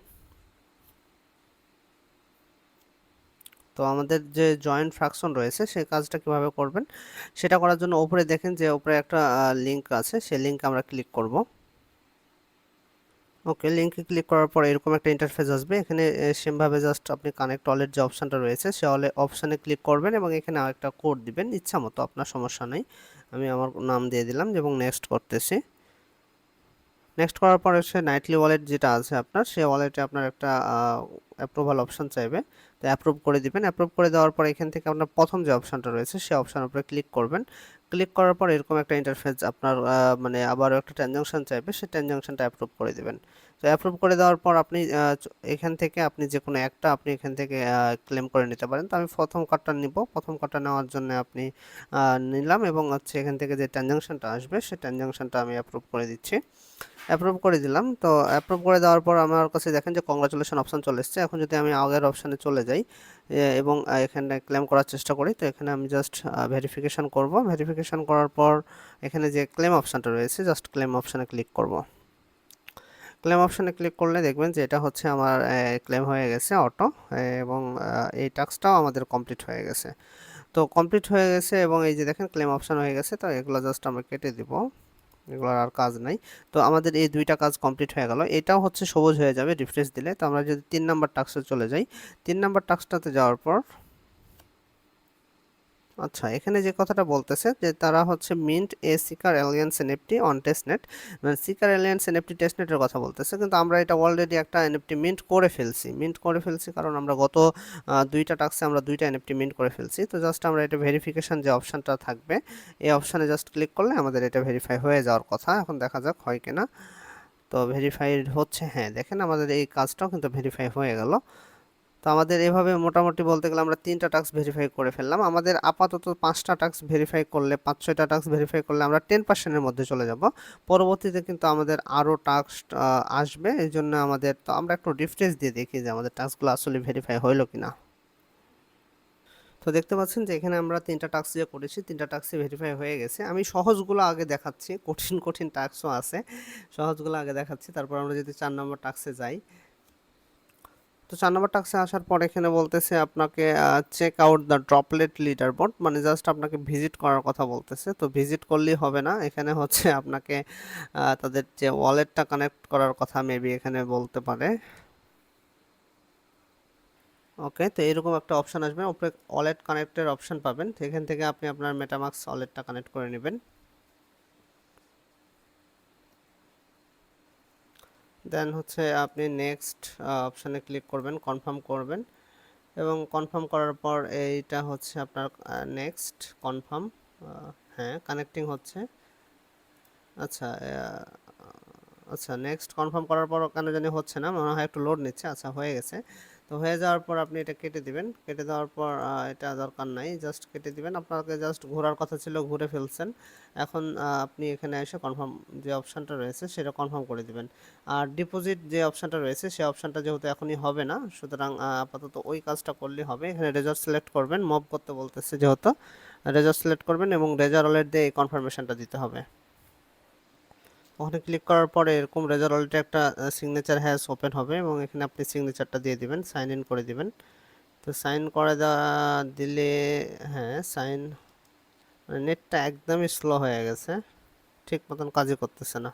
তো আমাদের যে জয়েন্ট ফ্র্যাকশন রয়েছে সেই কাজটা কিভাবে করবেন সেটা করার জন্য উপরে দেখেন যে উপরে একটা লিংক আছে, সেই লিংকে আমরা ক্লিক করব। ওকে, লিংকে ক্লিক করার পর এরকম একটা ইন্টারফেস আসবে। এখানে সেমভাবে জাস্ট আপনি কানেক্ট ওয়ালেট যে অপশনটা রয়েছে সে অপশানে ক্লিক করবেন এবং এখানে আরেকটা কোড দিবেন ইচ্ছা মতো, আপনার সমস্যা নেই। আমি আমার নাম দিয়ে দিলাম এবং নেক্সট করতেছি। নেক্সট করার পর হচ্ছে নাইটলি ওয়ালেট যেটা আছে আপনার, সেই ওয়ালেটে আপনার একটা অ্যাপ্রুভাল অপশন চাইবে। তো অ্যাপ্রুভ করে দিবেন। অ্যাপ্রুভ করে দেওয়ার পর এখান থেকে আপনার প্রথম যে অপশনটা রয়েছে সেই অপশানের উপরে ক্লিক করবেন। ক্লিক করার পর এরকম একটা ইন্টারফেস আপনার মানে আবারও একটা ট্রানজাকশন চাইবে, সেই ট্রানজাকশনটা অ্যাপ্রুভ করে দিবেন। তো অ্যাপ্রুভ করে দেওয়ার পর আপনি এখান থেকে আপনি যে কোনো একটা আপনি এখান থেকে ক্লেম করে নিতে পারেন। তো আমি প্রথম কার্ডটা নিব। প্রথম কার্ডটা নেওয়ার জন্য আপনি নিলাম এবং হচ্ছে এখান থেকে যে ট্রানজাকশনটা আসবে সেই ট্রানজাকশনটা আমি অ্যাপ্রুভ করে দিচ্ছি। অ্যাপ্রুভ করে দিলাম। তো অ্যাপ্রুভ করে দেওয়ার পর আমার কাছে দেখেন যে কংগ্রাচুলেশন অপশন চলে এসেছে। এখন যদি আমি আগের অপশানে চলে যাই এবং এখানে ক্লেম করার চেষ্টা করি, তো এখানে আমি জাস্ট ভেরিফিকেশন করব। ভেরিফিকেশন করার পর এখানে যে ক্লেম অপশানটা রয়েছে জাস্ট ক্লেম অপশানে ক্লিক করব। ক্লেম অপশানে ক্লিক করলে দেখবেন যে এটা হচ্ছে আমার ক্লেম হয়ে গেছে অটো, এবং এই টাস্কটাও আমাদের কমপ্লিট হয়ে গেছে। তো কমপ্লিট হয়ে গেছে এবং এই যে দেখেন ক্লেম অপশান হয়ে গেছে। তো এগুলো জাস্ট আমরা কেটে দিব, এগুলোর আর কাজ নাই। তো আমাদের এই দুইটা কাজ কমপ্লিট হয়ে গেল। এটাও হচ্ছে সবুজ হয়ে যাবে রিফ্রেশ দিলে। তো আমরা যদি 3 নাম্বার টাস্কে চলে যাই, 3 নাম্বার টাস্কটাতে যাওয়ার পর আচ্ছা, এখানে যে কথাটা বলতেছে যে তারা হচ্ছে mint A seeker aliens NFT on testnet, মানে সিকার এলিয়েন্স এনএফটি টেস্টনেটের কথা বলতেছে, কিন্তু আমরা এটা অলরেডি একটা এনএফটি মিন্ট করে ফেলছি। মিন্ট করে ফেলছি কারণ আমরা গত দুইটা টাস্কে আমরা দুইটা এনএফটি মিন্ট করে ফেলছি। তো জাস্ট আমরা এটা ভেরিফিকেশন যে অপশানটা থাকবে এই অপশানে জাস্ট ক্লিক করলে আমাদের এটা ভেরিফাই হয়ে যাওয়ার কথা। এখন দেখা যাক হয় কিনা। তো ভেরিফাইড হচ্ছে, হ্যাঁ দেখেন আমাদের এই কাজটাও কিন্তু ভেরিফাই হয়ে গেল। তো আমাদের এভাবে মোটামুটি বলতে গেলে আমরা 3টা টাস্ক ভেরিফাই করে ফেললাম। আমাদের আপাতত 5টা টাস্ক ভেরিফাই করলে 5-6টা টাস্ক ভেরিফাই করলে আমরা 10%-এর মধ্যে চলে যাব। পরবর্তীতে কিন্তু আমাদের আরও টাস্ক আসবে, এই জন্য আমাদের তো আমরা একটু রিফ্রেশ দিয়ে দেখি যে আমাদের টাস্কগুলো আসলে ভেরিফাই হইলো কিনা। তো দেখতে পাচ্ছেন যে এখানে আমরা 3টা টাস্ক যে করেছি 3টা টাস্কই ভেরিফাই হয়ে গেছে। আমি সহজগুলো আগে দেখাচ্ছি, কঠিন কঠিন টাস্কও আছে, সহজগুলো আগে দেখাচ্ছি। তারপর আমরা যদি 4 নম্বর টাস্কে যাই, তো 4 নম্বর টাস্কে আসার পর এখানে বলতেছে আপনাকে check out the droplet leaderboard, মানে জাস্ট আপনাকে ভিজিট করার কথা বলতেছে। তো ভিজিট করলেই হবে না, এখানে হচ্ছে আপনাকে তাদের যে ওয়ালেটটা কানেক্ট করার কথা মেবি এখানে বলতে পারে। ওকে, তো এরকম একটা অপশন আসবে, উপরে ওয়ালেট কানেক্টের অপশন পাবেন। তো এখান থেকে আপনি আপনার মেটামাক্স ওয়ালেটটা কানেক্ট করে নেবেন। দেন হচ্ছে আপনি নেক্সট অপশানে ক্লিক করবেন, কনফার্ম করবেন এবং কনফার্ম করার পর এইটা হচ্ছে আপনার নেক্সট কনফার্ম। হ্যাঁ, কানেক্টিং হচ্ছে। আচ্ছা, আচ্ছা নেক্সট কনফার্ম করার পর কেন জানি হচ্ছে না, মনে হয় একটু লোড নিচ্ছে। আচ্ছা, হয়ে গেছে। তো হয়ে যাওয়ার পর আপনি এটা কেটে দিবেন। কেটে দেওয়ার পর এটা দরকার নাই, জাস্ট কেটে দিবেন। আপনাকে জাস্ট ঘোরার কথা ছিল, ঘুরে ফেলছেন। এখন আপনি এখানে এসে কনফার্ম যে অপশানটা রয়েছে সেটা কনফার্ম করে দিবেন। আর ডিপোজিট যে অপশানটা রয়েছে সেই অপশানটা যেহেতু এখনই হবে না, সুতরাং আপাতত ওই কাজটা করলেই হবে। এখানে রেজাল্ট সিলেক্ট করবেন, মুভ করতে বলতেছে যেহেতু, রেজাল্ট সিলেক্ট করবেন এবং রেজাল্ট ওয়ালেট দিয়ে এই কনফার্মেশনটা দিতে হবে। ওখানে ক্লিক করার পরে এরকম রেজাল্ট ওয়ালেটে একটা সিগনেচার হ্যাশ ওপেন হবে এবং এখানে আপনি সিগনেচারটা দিয়ে দিবেন, সাইন ইন করে দিবেন। তো সাইন করে দিলে, হ্যাঁ সাইন, মানে নেটটা একদমই স্লো হয়ে গেছে, ঠিক মতন কাজই করতেছে না।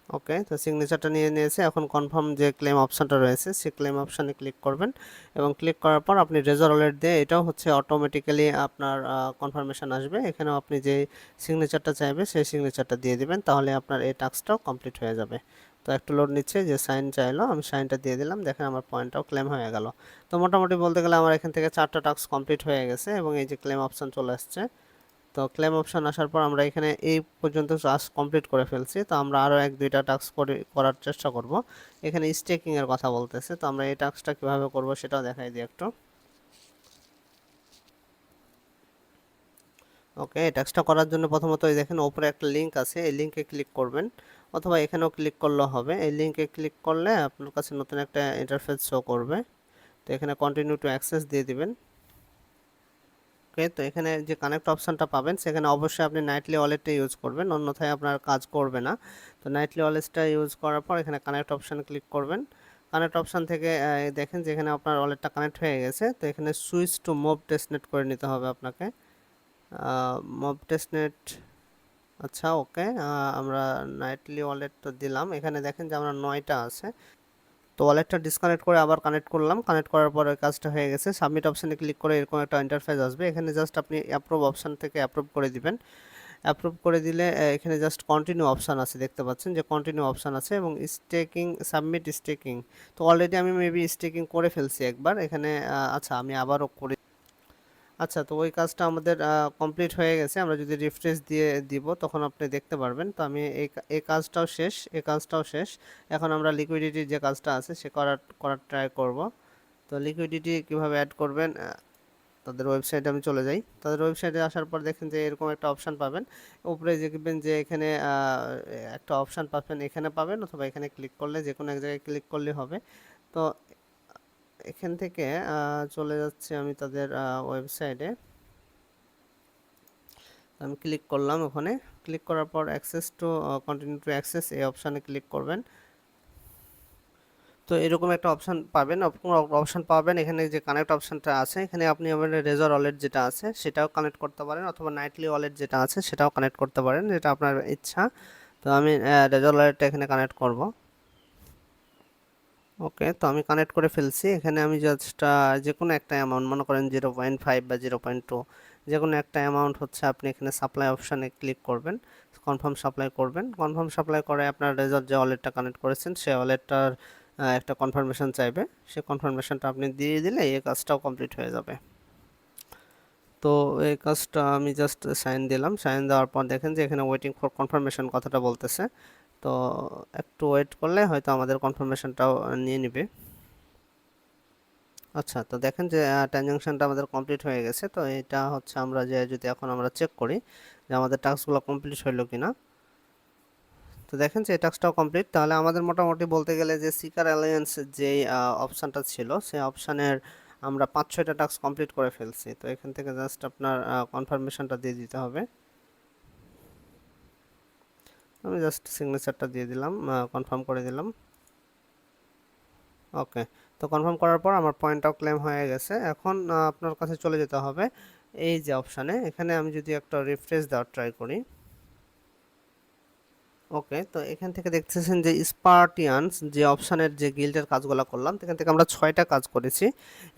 ওকে, তো সিগনেচারটা নিয়ে নিয়েছে। এখন কনফার্ম যে ক্লেম অপশানটা রয়েছে সেই ক্লেম অপশানে ক্লিক করবেন এবং ক্লিক করার পর আপনি রেজাল্ট ওয়ালেট দিয়ে এটাও হচ্ছে অটোমেটিক্যালি আপনার কনফার্মেশন আসবে। এখানেও আপনি যে সিগনেচারটা চাইবে সেই সিগনেচারটা দিয়ে দিবেন, তাহলে আপনার এই টাস্কটাও কমপ্লিট হয়ে যাবে। তো একটু লোড নিচ্ছে, যে সাইন চাইলো, আমি সাইনটা দিয়ে দিলাম। দেখেন আমার পয়েন্টটাও ক্লেম হয়ে গেল। তো মোটামুটি বলতে গেলে আমার এখান থেকে 4টা টাস্ক কমপ্লিট হয়ে গেছে এবং এই যে ক্লেম অপশান চলে আসছে। তো ক্লেম অপশন আসার পর আমরা এখানে এই পর্যন্ত টাস্ক কমপ্লিট করে ফেলছি। তো আমরা আরও 1-2টা টাস্ক করার চেষ্টা করব। এখানে স্টেকিং এর কথা বলতেছে, তো আমরা এই টাস্কটা কিভাবে করব সেটাও দেখাই দিই একটু। ওকে, এই টাস্কটা করার জন্য প্রথমত এই দেখেন উপরে একটা লিঙ্ক আছে, এই লিঙ্কে ক্লিক করবেন, অথবা এখানেও ক্লিক করলেও হবে। এই লিঙ্কে ক্লিক করলে আপনার কাছে নতুন একটা ইন্টারফেস শো করবে। তো এখানে কন্টিনিউ টু অ্যাক্সেস দিয়ে দিবেন। ওকে, তো এখানে যে কানেক্ট অপশানটা পাবেন সেখানে অবশ্যই আপনি নাইটলি ওয়ালেটটা ইউজ করবেন, অন্যথায় আপনার কাজ করবে না। তো নাইটলি ওয়ালেটটা ইউজ করার পর এখানে কানেক্ট অপশানে ক্লিক করবেন। কানেক্ট অপশান থেকে দেখেন যে এখানে আপনার ওয়ালেটটা কানেক্ট হয়ে গেছে। তো এখানে সুইচ টু মুভ টেস্টনেট করে নিতে হবে আপনাকে। মুভ টেস্টনেট, আচ্ছা ওকে, আমরা নাইটলি ওয়ালেট তো দিলাম। এখানে দেখেন যে আমরা 9টা আছে। তো ওয়ালেটটা ডিসকানেক্ট করে আবার কানেক্ট করলাম। কানেক্ট করার পর ওই কাজটা হয়ে গেছে। সাবমিট অপশানে ক্লিক করে এরকম একটা ইন্টারফেস আসবে। এখানে জাস্ট আপনি অ্যাপ্রুভ অপশান থেকে অ্যাপ্রুভ করে দিবেন। অ্যাপ্রুভ করে দিলে এখানে জাস্ট কন্টিনিউ অপশান আছে, দেখতে পাচ্ছেন যে কন্টিনিউ অপশান আছে এবং স্টেকিং, সাবমিট স্টেকিং। তো অলরেডি আমি মেবি স্টেকিং করে ফেলছি একবার এখানে। আচ্ছা, আমি আবারও করি। আচ্ছা, তো ওই কাজটা আমাদের কমপ্লিট হয়ে গেছে। আমরা যদি রিফ্রেশ দিয়ে দিব তখন আপনি দেখতে পারবেন। তো আমি এই কাজটাও শেষ, এই কাজটাও শেষ। এখন আমরা লিকুইডিটির যে কাজটা আছে সে করার ট্রাই করব। তো লিকুইডিটি কিভাবে অ্যাড করবেন, তাদের ওয়েবসাইটে আমি চলে যাই। তাদের ওয়েবসাইটে আসার পর দেখেন যে এরকম একটা অপশান পাবেন। উপরে দেখবেন যে এখানে একটা অপশান পাবেন, এখানে পাবেন, অথবা এখানে ক্লিক করলে যে কোনো এক জায়গায় ক্লিক করলে হবে। তো এখান থেকে চলে যাচ্ছি আমি তাদের ওয়েবসাইটে। আমি ক্লিক করলাম, ওখানে ক্লিক করার পর access to continue to access এই অপশানে ক্লিক করবেন। তো এরকম একটা অপশান পাবেন, অপশান পাবেন এখানে যে কানেক্ট অপশানটা আছে, এখানে আপনি আমাদের রেজার ওয়ালেট যেটা আছে সেটাও কানেক্ট করতে পারেন, অথবা নাইটলি ওয়ালেট যেটা আছে সেটাও কানেক্ট করতে পারেন, যেটা আপনার ইচ্ছা। তো আমি রেজার ওয়ালেটটা এখানে কানেক্ট করব। ওকে, তো আমি কানেক্ট করে ফেলছি। এখানে আমি জাস্ট যে কোনো একটা অ্যামাউন্ট, মনে করেন 0.5 বা 0.2, যে কোনো একটা অ্যামাউন্ট হচ্ছে আপনি এখানে সাপ্লাই অপশানে ক্লিক করবেন, কনফার্ম সাপ্লাই করবেন। কনফার্ম সাপ্লাই করে আপনার রেজাল্ট যে ওয়ালেটটা কানেক্ট করেছেন সেই ওয়ালেটটার একটা কনফার্মেশন চাইবে, সেই কনফার্মেশনটা আপনি দিয়ে দিলে এই কাজটাও কমপ্লিট হয়ে যাবে। তো এই কাজটা আমি জাস্ট সাইন দিলাম। সাইন দেওয়ার পর দেখেন যে এখানে ওয়েটিং ফর কনফার্মেশন কথাটা বলতেছে। তো একটু ওয়েট করলে হয়তো আমাদের কনফার্মেশনটাও নিয়ে নিবে। আচ্ছা, তো দেখেন যে ট্রানজ্যাকশনটা আমাদের কমপ্লিট হয়ে গেছে। তো এটা হচ্ছে আমরা যে যদি এখন আমরা চেক করি যে আমাদের টাস্কগুলো কমপ্লিট হলো কিনা। তো দেখেন যে এই টাস্কটাও কমপ্লিট। তাহলে আমাদের মোটামুটি বলতে গেলে যে সিকার অ্যালায়েন্স যে অপশানটা ছিল সেই অপশানের আমরা 5-6টা টাস্ক কমপ্লিট করে ফেলছি। তো এখান থেকে জাস্ট আপনার কনফার্মেশনটা দিয়ে দিতে হবে। আমি জাস্ট সিগনেচারটা দিয়ে দিলাম, কনফার্ম করে দিলাম। ওকে, তো কনফার্ম করার পর আমার পয়েন্টটাও ক্লেম হয়ে গেছে। এখন আপনার কাছে চলে যেতে হবে এই যে অপশানে। এখানে আমি যদি একটা রিফ্রেশ দেওয়ার ট্রাই করি। ওকে, তো এখান থেকে দেখতেছেন যে স্পার্টিয়ানস যে অপশানের যে গিল্ডের কাজগুলো করলাম এখান থেকে আমরা 6টা কাজ করেছি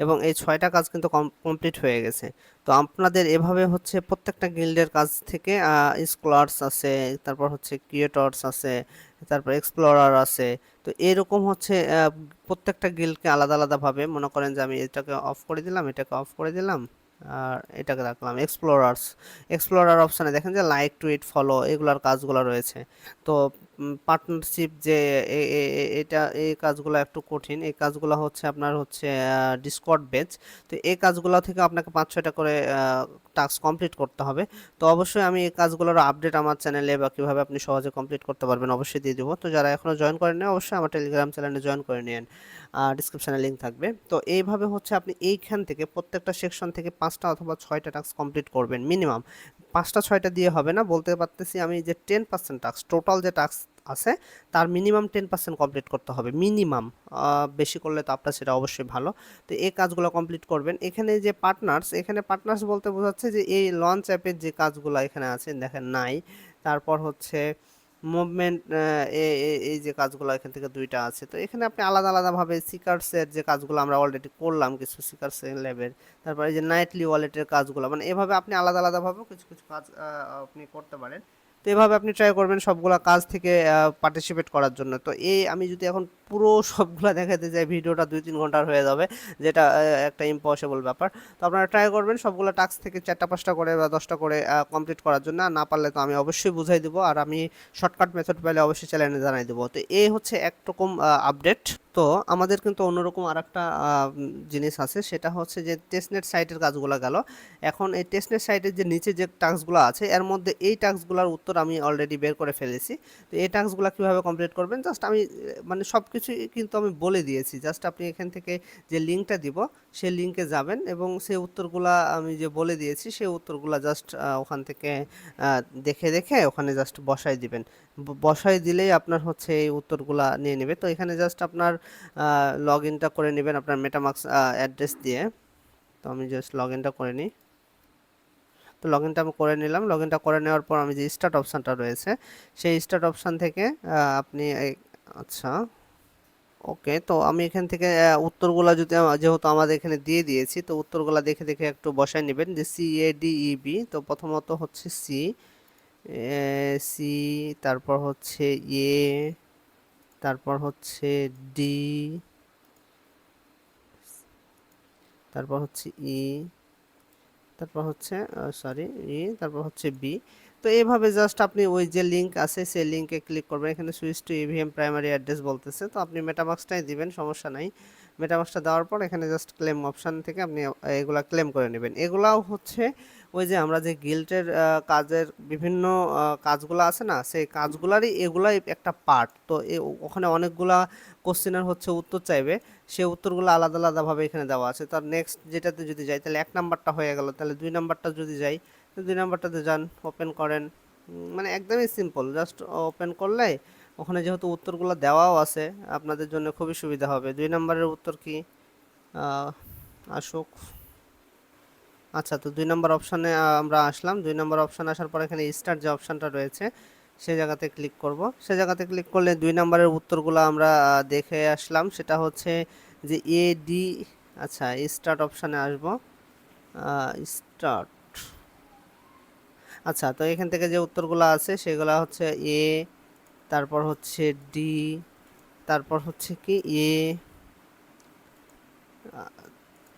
এবং এই 6টা কাজ কিন্তু কমপ্লিট হয়ে গেছে। তো আপনাদের এভাবে হচ্ছে প্রত্যেকটা গিল্ডের কাজ থেকে স্কলার্স আছে, তারপর হচ্ছে ক্রিয়েটরস আছে, তারপর এক্সপ্লোরার আছে। তো এরকম হচ্ছে প্রত্যেকটা গিল্ডকে আলাদা আলাদাভাবে, মনে করেন যে আমি এটাকে অফ করে দিলাম, এটাকে অফ করে দিলাম, আর এটাকে রাখলাম এক্সপ্লোরার অপশানে দেখেন যে লাইক, টুইট, ফলো এগুলার কাজগুলো রয়েছে। তো পার্টনারশিপ যে এটা এই কাজগুলো একটু কঠিন, এই কাজগুলো হচ্ছে আপনার হচ্ছে ডিসকর্ড বেজ। তো এই কাজগুলো থেকে আপনাকে 5-6টা করে টাস্ক কমপ্লিট করতে হবে। তো অবশ্যই আমি এই কাজগুলোর আপডেট আমার চ্যানেলে বা কীভাবে আপনি সহজে কমপ্লিট করতে পারবেন অবশ্যই দিয়ে দেবো। তো যারা এখনও জয়েন করেন না অবশ্যই আমার টেলিগ্রাম চ্যানেলে জয়েন করে নিন, ডিসক্রিপশানে লিঙ্ক থাকবে। তো এইভাবে হচ্ছে আপনি এইখান থেকে প্রত্যেকটা সেকশন থেকে 5টা অথবা 6টা টাস্ক কমপ্লিট করবেন মিনিমাম। 5টা 6টা দিয়ে হবে না, বলতে পারতেছি আমি যে 10% টাস্ক, টোটাল যে টাস্ক আছে তার মিনিমাম 10% কমপ্লিট করতে হবে মিনিমাম। বেশি করলে তো আপনার সেটা অবশ্যই ভালো। তো এই কাজগুলো কমপ্লিট করবেন। এখানে যে পার্টনার্স, এখানে পার্টনার্স বলতে বোঝাচ্ছে যে এই লঞ্চ অ্যাপের যে কাজগুলো এখানে আছে দেখেন নাই। তারপর হচ্ছে মুভমেন্ট, এই যে কাজগুলো এখান থেকে 2টা আছে। তো এখানে আপনি আলাদা আলাদাভাবে সিকার্সের যে কাজগুলো আমরা অলরেডি করলাম কিছু সিকার্সের লেভেল, তারপর এই যে নাইটলি ওয়ালেটের কাজগুলো, মানে এভাবে আপনি আলাদা আলাদাভাবেও কিছু কিছু কাজ আপনি করতে পারেন। তো এভাবে আপনি ট্রাই করবেন সবগুলা কাজ থেকে পার্টিসিপেট করার জন্য। তো এই আমি যদি এখন পুরো সবগুলা দেখাতে যাই ভিডিওটা 2-3 ঘন্টার হয়ে যাবে, যেটা একটা ইম্পসিবল ব্যাপার। তো আপনারা ট্রাই করবেন সবগুলো টাস্ক থেকে 4টা 5টা করে বা 10টা করে কমপ্লিট করার জন্য। আর না পারলে তো আমি অবশ্যই বুঝাই দেবো, আর আমি শর্টকাট মেথড পেলে অবশ্যই চ্যানেলে জানাই দেবো। তো এই হচ্ছে একরকম আপডেট। তো আমাদের কিন্তু অন্যরকম আরেকটা জিনিস আছে, সেটা হচ্ছে যে টেস্টনেট সাইটের কাজগুলো গেল। এখন এই টেস্টনেট সাইটের যে নিচে যে টাস্কগুলো আছে এর মধ্যে এই টাস্কগুলোর উত্তর আমি অলরেডি বের করে ফেলেছি। তো এই টাস্কগুলো কীভাবে কমপ্লিট করবেন জাস্ট আমি মানে সব কিছুই কিন্তু আমি বলে দিয়েছি। জাস্ট আপনি এখান থেকে যে লিঙ্কটা দিব সেই লিঙ্কে যাবেন এবং সেই উত্তরগুলা আমি যে বলে দিয়েছি সেই উত্তরগুলা জাস্ট ওখান থেকে দেখে দেখে ওখানে জাস্ট বসাই দিবেন। বসাই দিলেই আপনার হচ্ছে এই উত্তরগুলা নিয়ে নেবে। তো এখানে জাস্ট আপনার লগ ইনটা করে নেবেন আপনার মেটামাক্স অ্যাড্রেস দিয়ে। তো আমি জাস্ট লগ ইনটা করে নিই। তো লগ ইনটা আমি করে নিলাম। লগ ইনটা করে নেওয়ার পর আমি যে স্টার্ট অপশানটা রয়েছে সেই স্টার্ট অপশান থেকে আপনি আচ্ছা ওকে, তো আমি এখান থেকে উত্তরগুলা যদি যেহেতু আমাদের এখানে দিয়ে দিয়েছি, তো উত্তরগুলা দেখে দেখে একটু বসায় নেবেন যে CADEB। তো প্রথমত হচ্ছে সি, সি, তারপর হচ্ছে এ, তারপর হচ্ছে ডি, তারপর হচ্ছে ই, তারপর হচ্ছে সরি ই, তারপর হচ্ছে বি। তো এইভাবে জাস্ট আপনি ওই যে লিঙ্ক আছে সেই লিঙ্কে ক্লিক করবেন। এখানে switch to EVM primary address বলতেছে, তো আপনি মেটামাক্সটাই দিবেন, সমস্যা নাই। মেটামাক্সটা দেওয়ার পর এখানে জাস্ট ক্লেম অপশান থেকে আপনি এগুলা ক্লেম করে নেবেন। এগুলাও হচ্ছে ওই যে আমরা যে গিল্টের কাজের বিভিন্ন কাজগুলো আছে না, সেই কাজগুলারই এগুলাই একটা পার্ট। তো ওখানে অনেকগুলা কোশ্চেনের হচ্ছে উত্তর চাইবে, সেই উত্তরগুলো আলাদা আলাদাভাবে এখানে দেওয়া আছে। তার নেক্সট যেটাতে যদি যাই তাহলে 1 নাম্বারটা হয়ে গেল, তাহলে 2 নাম্বারটা যদি যাই তো 2 নাম্বারটাতে যান, ওপেন করেন। মানে একদমই সিম্পল, জাস্ট ওপেন করলে ওখানে যেহেতু উত্তরগুলো দেওয়াও আছে আপনাদের জন্য খুবই সুবিধা হবে। 2 নাম্বারের উত্তর কি আসুক। আচ্ছা, তো 2 নাম্বার অপশানে আমরা আসলাম। 2 নাম্বার অপশান আসার পর এখানে স্টার্ট যে অপশানটা রয়েছে সেই জায়গাতে ক্লিক করব। সেই জায়গাতে ক্লিক করলে 2 নাম্বারের উত্তরগুলো আমরা দেখে আসলাম। সেটা হচ্ছে যে AD। আচ্ছা, স্টার্ট অপশানে আসবো, স্টার্ট। আচ্ছা, তো এখান থেকে যে উত্তরগুলো আছে সেগুলো হচ্ছে এ, তারপর হচ্ছে ডি, তারপর হচ্ছে কি এ,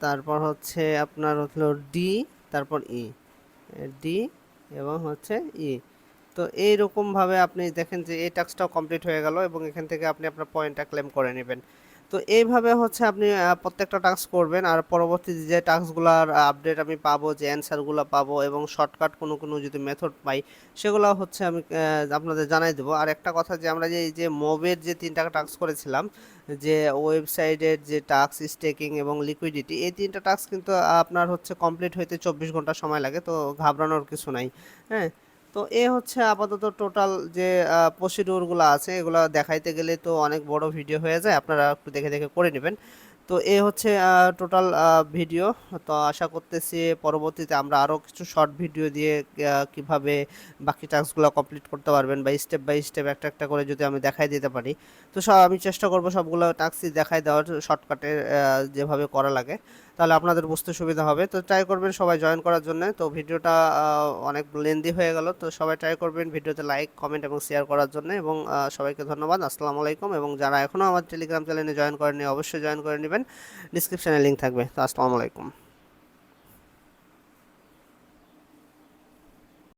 তারপর হচ্ছে আপনার হলো ডি, তারপর ই, ডি এবং হচ্ছে ই। তো এইরকমভাবে আপনি দেখেন যে এই টাস্কটাও কমপ্লিট হয়ে গেল এবং এখান থেকে আপনি আপনার পয়েন্টটা ক্লেম করে নেবেন। তো এইভাবে হচ্ছে আপনি প্রত্যেকটা টাস্ক করবেন, আর পরবর্তী যে টাস্কগুলোর আপডেট আমি পাবো, যে অ্যান্সারগুলো পাবো এবং শর্টকাট কোনো কোনো যদি মেথড পাই সেগুলো হচ্ছে আমি আপনাদের জানাই দেবো। আর একটা কথা, যে আমরা যে এই যে মবের যে 3টা টাস্ক করেছিলাম, যে ওয়েবসাইটের যে টাস্ক, স্টেকিং এবং লিকুইডিটি, এই 3টা টাস্ক কিন্তু আপনার হচ্ছে কমপ্লিট হইতে 24 ঘন্টা সময় লাগে। তো ঘাবড়ানোর কিছু নাই, হ্যাঁ। তো এ হচ্ছে আপাতত টোটাল যে প্রসিডিওরগুলো আছে, এগুলো দেখাইতে গেলে তো অনেক বড় ভিডিও হয়ে যায়, আপনারা একটু দেখে দেখে করে নেবেন। তো এ হচ্ছে টোটাল ভিডিও। তো আশা করতেছি পরবর্তীতে আমরা আরও কিছু শর্ট ভিডিও দিয়ে কিভাবে বাকি টাস্কগুলো কমপ্লিট করতে পারবেন বা স্টেপ বাই স্টেপ একটা একটা করে যদি আমি দেখাই দিতে পারি, তো আমি চেষ্টা করব সবগুলো টাস্কই দেখাই দেওয়ার শর্টকাটে যেভাবে করা লাগে, তাহলে আপনাদের বুঝতে সুবিধা হবে। তো ট্রাই করবেন সবাই জয়েন করার জন্য। তো ভিডিওটা অনেক লেন্দি হয়ে গেল, তো সবাই ট্রাই করবেন ভিডিওতে লাইক কমেন্ট এবং শেয়ার করার জন্য। এবং সবাইকে ধন্যবাদ, আসসালামু আলাইকুম। এবং যারা এখনও আমার টেলিগ্রাম চ্যানেলে জয়েন করেননি অবশ্যই জয়েন করে নেবেন, ডিসক্রিপশানে লিঙ্ক থাকবে। তো আসসালামু আলাইকুম।